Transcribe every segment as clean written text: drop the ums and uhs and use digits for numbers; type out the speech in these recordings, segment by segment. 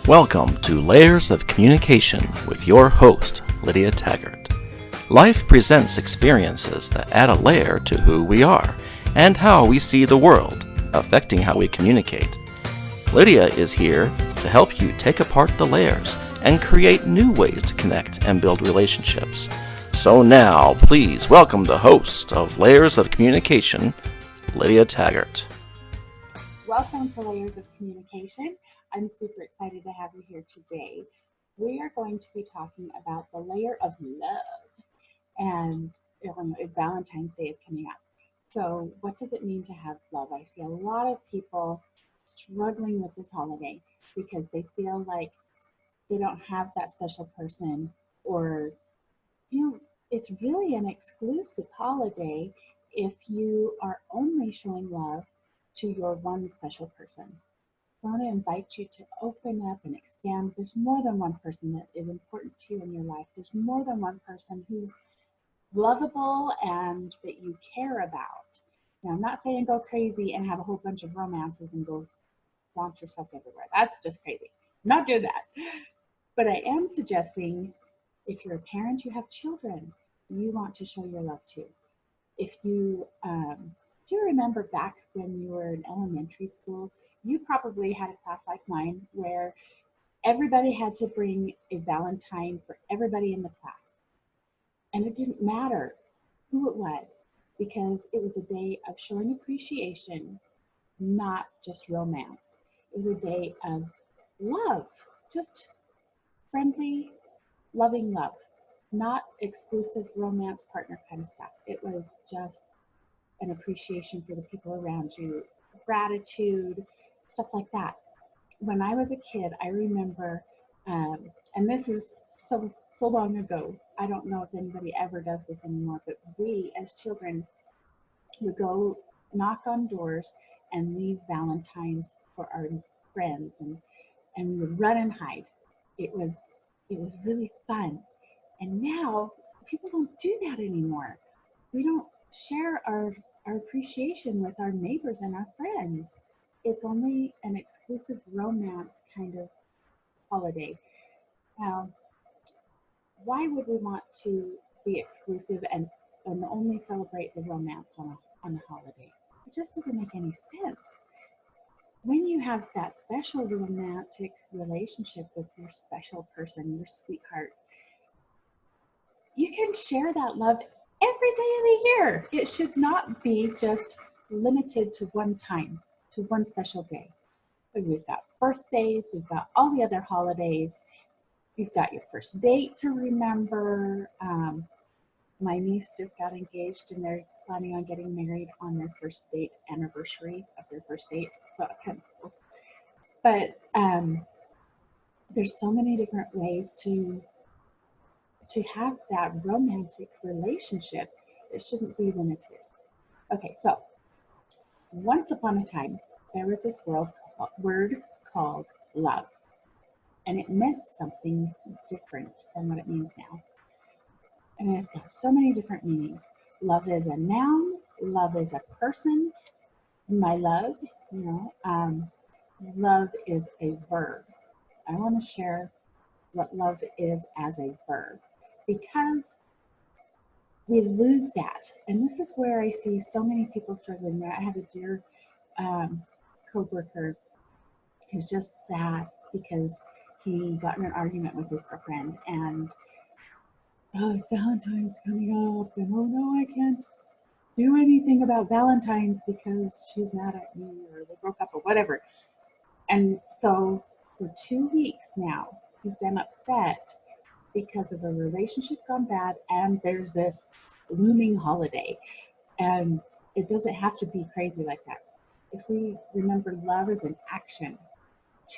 Welcome to Layers of Communication with your host, Lydia Taggart. Life presents experiences that add a layer to who we are and how we see the world, affecting how we communicate. Lydia is here to help you take apart the layers and create new ways to connect and build relationships. So now, please welcome the host of Layers of Communication, Lydia Taggart. Welcome to Layers of Communication. I'm super excited to have you here today. We are going to be talking about the layer of love, and Valentine's Day is coming up. So what does it mean to have love? I see a lot of people struggling with this holiday because they feel like they don't have that special person, or it's really an exclusive holiday if you are only showing love to your one special person. I want to invite you to open up and expand. There's more than one person that is important to you in your life. There's more than one person who's lovable and that you care about. Now, I'm not saying go crazy and have a whole bunch of romances and go flaunt yourself everywhere. That's just crazy. Not do that. But I am suggesting if you're a parent, you have children, you want to show your love to. If you remember back when you were in elementary school, you probably had a class like mine where everybody had to bring a Valentine for everybody in the class. And it didn't matter who it was, because it was a day of showing appreciation, not just romance. It was a day of love, just friendly, loving love, not exclusive romance partner kind of stuff. It was just an appreciation for the people around you, gratitude, stuff like that. When I was a kid, I remember, and this is so long ago, I don't know if anybody ever does this anymore, but we as children would go knock on doors and leave Valentines for our friends, and we would run and hide. It was really fun. And now people don't do that anymore. We don't share our appreciation with our neighbors and our friends. It's only an exclusive romance kind of holiday. Now, why would we want to be exclusive and only celebrate the romance on a holiday? It just doesn't make any sense. When you have that special romantic relationship with your special person, your sweetheart, you can share that love every day of the year. It should not be just limited to one time, to one special day. We've got birthdays, we've got all the other holidays, you've got your first date to remember. My niece just got engaged and they're planning on getting married on their first date anniversary of their first date. So kind of cool. But there's so many different ways to have that romantic relationship. It shouldn't be limited. Okay, so once upon a time, there was this word called love, and it meant something different than what it means now. And it's got so many different meanings. Love is a noun, love is a person. My love, love is a verb. I want to share what love is as a verb, because we lose that. And this is where I see so many people struggling. I have a dear co-worker who's just sad because he got in an argument with his girlfriend, and it's Valentine's coming up, and oh no, I can't do anything about Valentine's because she's mad at me, or they broke up, or whatever. And so for 2 weeks now, he's been upset because of a relationship gone bad, and there's this looming holiday. And it doesn't have to be crazy like that. If we remember, love is an action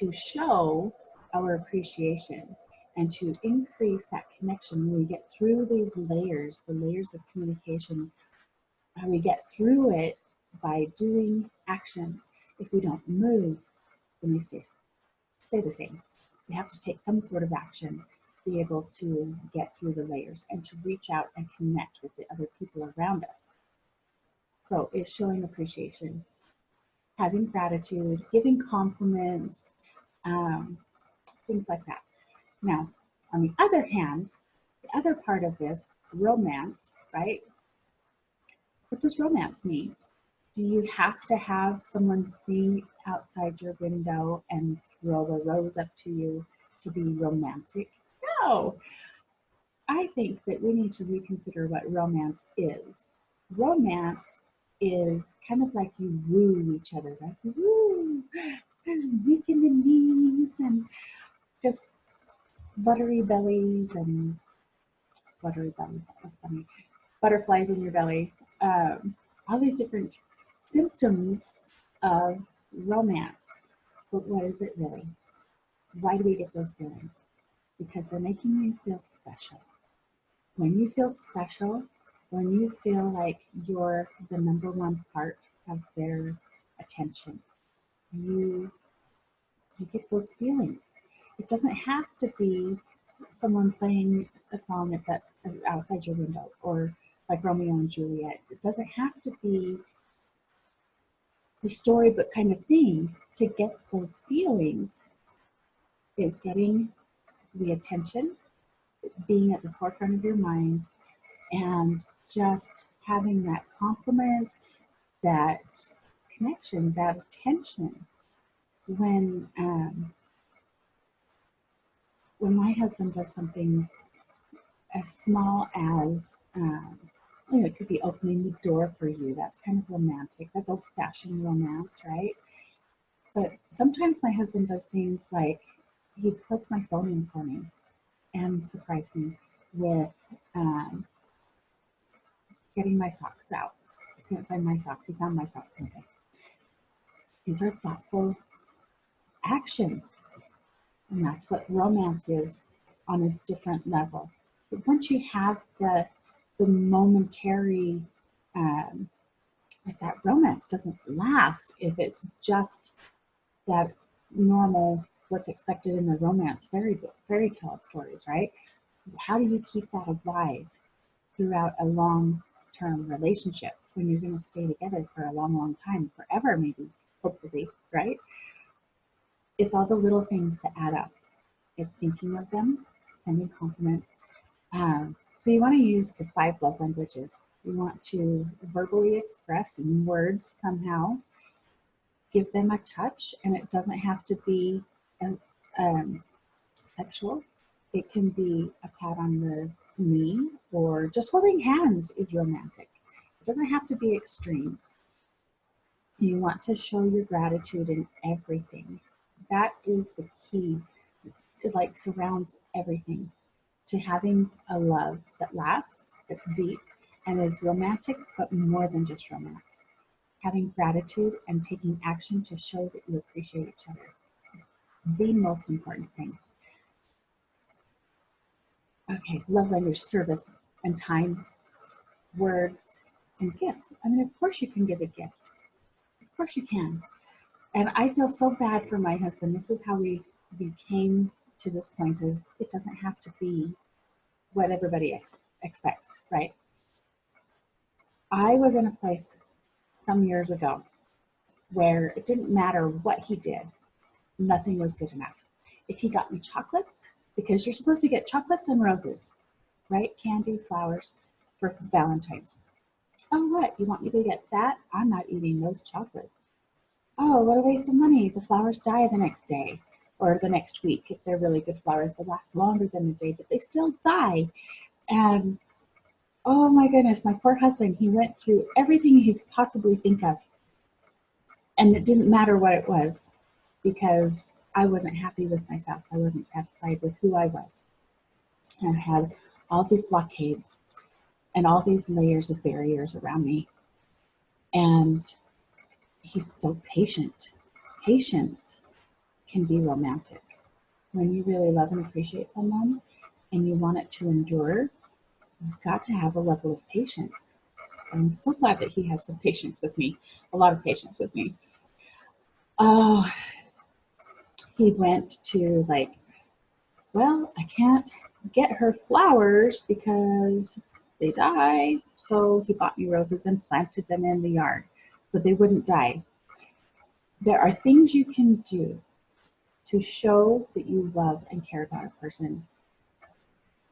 to show our appreciation and to increase that connection. When we get through these layers, the layers of communication, and we get through it by doing actions. If we don't move, then we stay the same. We have to take some sort of action to be able to get through the layers and to reach out and connect with the other people around us. So it's showing appreciation, having gratitude, giving compliments, things like that. Now, on the other hand, the other part of this, romance, right? What does romance mean? Do you have to have someone sing outside your window and throw a rose up to you to be romantic? No. I think that we need to reconsider what romance is. Romance is kind of like you woo each other, right? Woo, weak in the knees, and just buttery bellies and buttery bellies. That's funny. Butterflies in your belly. All these different symptoms of romance. But what is it really? Why do we get those feelings? Because they're making you feel special. When you feel special, when you feel like you're the number one part of their attention, you get those feelings. It doesn't have to be someone playing a song at that outside your window, or like Romeo and Juliet. It doesn't have to be the storybook kind of thing to get those feelings. It's getting the attention, being at the forefront of your mind, and just having that compliment, that connection, that attention. When my husband does something as small as, it could be opening the door for you. That's kind of romantic. That's old-fashioned romance, right? But sometimes my husband does things like he plugged my phone in for me and surprised me with getting my socks out. I couldn't find my socks. He found my socks one day. These are thoughtful actions. And that's what romance is on a different level. But once you have the momentary, like that romance doesn't last if it's just that normal, what's expected in the romance fairy tale stories, right? How do you keep that alive throughout a long-term relationship when you're going to stay together for a long, long time, forever maybe, hopefully, right? It's all the little things that add up. It's thinking of them, sending compliments. So you want to use the 5 love languages. You want to verbally express in words somehow, give them a touch, and it doesn't have to be sexual. It can be a pat on the knee, or just holding hands is romantic. It doesn't have to be extreme. You want to show your gratitude in everything. That is the key. It like surrounds everything to having a love that lasts, that's deep, and is romantic, but more than just romance. Having gratitude and taking action to show that you appreciate each other is the most important thing. Okay, love language, service, and time, words, and gifts. I mean, of course you can give a gift. Of course you can. And I feel so bad for my husband. This is how we came to this point of it doesn't have to be what everybody expects, right? I was in a place some years ago where it didn't matter what he did, nothing was good enough. If he got me chocolates, because you're supposed to get chocolates and roses, right? Candy, flowers for Valentine's. Oh, what? You want me to get that? I'm not eating those chocolates. Oh, what a waste of money. The flowers die the next day or the next week. If they're really good flowers, they last longer than the day, but they still die. And oh my goodness, my poor husband, he went through everything he could possibly think of. And it didn't matter what it was, because I wasn't happy with myself. I wasn't satisfied with who I was. And I had all these blockades and all these layers of barriers around me. And he's so patient. Patience can be romantic. When you really love and appreciate someone and you want it to endure, you've got to have a level of patience. I'm so glad that he has some patience with me, a lot of patience with me. Oh, he went to like, well, I can't get her flowers because they die. So he bought me roses and planted them in the yard so they wouldn't die. There are things you can do to show that you love and care about a person.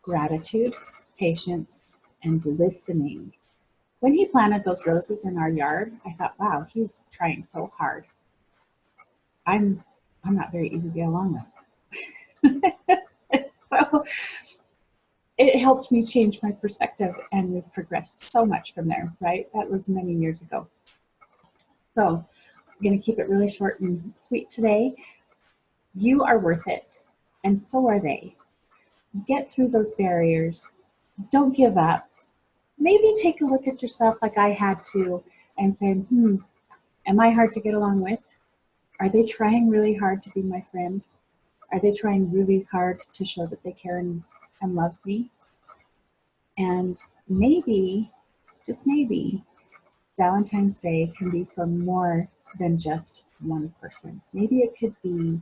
Gratitude, patience, and listening. When he planted those roses in our yard, I thought, wow, he's trying so hard. I'm not very easy to get along with. So it helped me change my perspective, and we've progressed so much from there, right? That was many years ago. So I'm going to keep it really short and sweet today. You are worth it, and so are they. Get through those barriers. Don't give up. Maybe take a look at yourself like I had to and say, am I hard to get along with? Are they trying really hard to be my friend? Are they trying really hard to show that they care and love me? And maybe, just maybe, Valentine's Day can be for more than just one person. Maybe it could be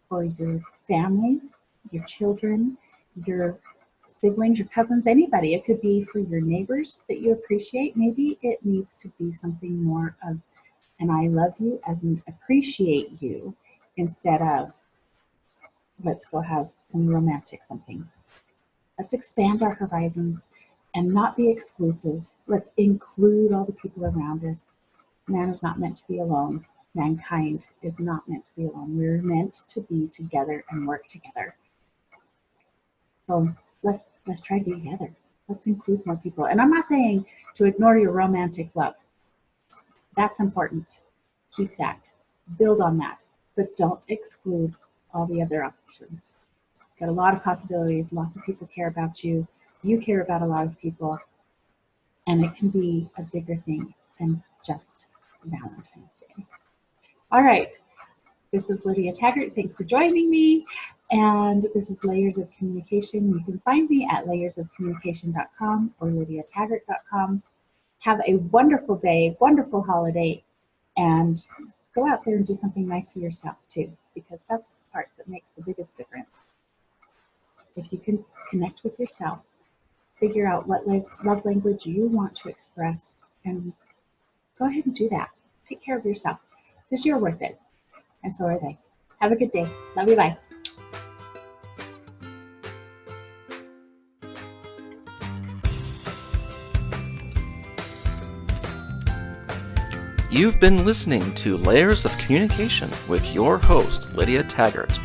for your family, your children, your siblings, your cousins, anybody. It could be for your neighbors that you appreciate. Maybe it needs to be something more of an I love you as in appreciate you instead of let's go have some romantic something. Let's expand our horizons and not be exclusive. Let's include all the people around us. Man is not meant to be alone. Mankind is not meant to be alone. We're meant to be together and work together. So let's try to be together. Let's include more people. And I'm not saying to ignore your romantic love. That's important. Keep that. Build on that. But don't exclude all the other options. Got a lot of possibilities. Lots of people care about you. You care about a lot of people. And it can be a bigger thing than just Valentine's Day. All right. This is Lydia Taggart. Thanks for joining me. And this is Layers of Communication. You can find me at layersofcommunication.com or lydiataggart.com. Have a wonderful day, wonderful holiday, and go out there and do something nice for yourself too, because that's the part that makes the biggest difference. If you can connect with yourself, figure out what love language you want to express, and go ahead and do that. Take care of yourself, because you're worth it, and so are they. Have a good day. Love you. Bye. You've been listening to Layers of Communication with your host, Lydia Taggart.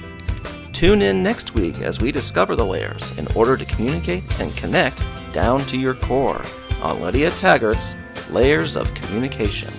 Tune in next week as we discover the layers in order to communicate and connect down to your core on Lydia Taggart's Layers of Communication.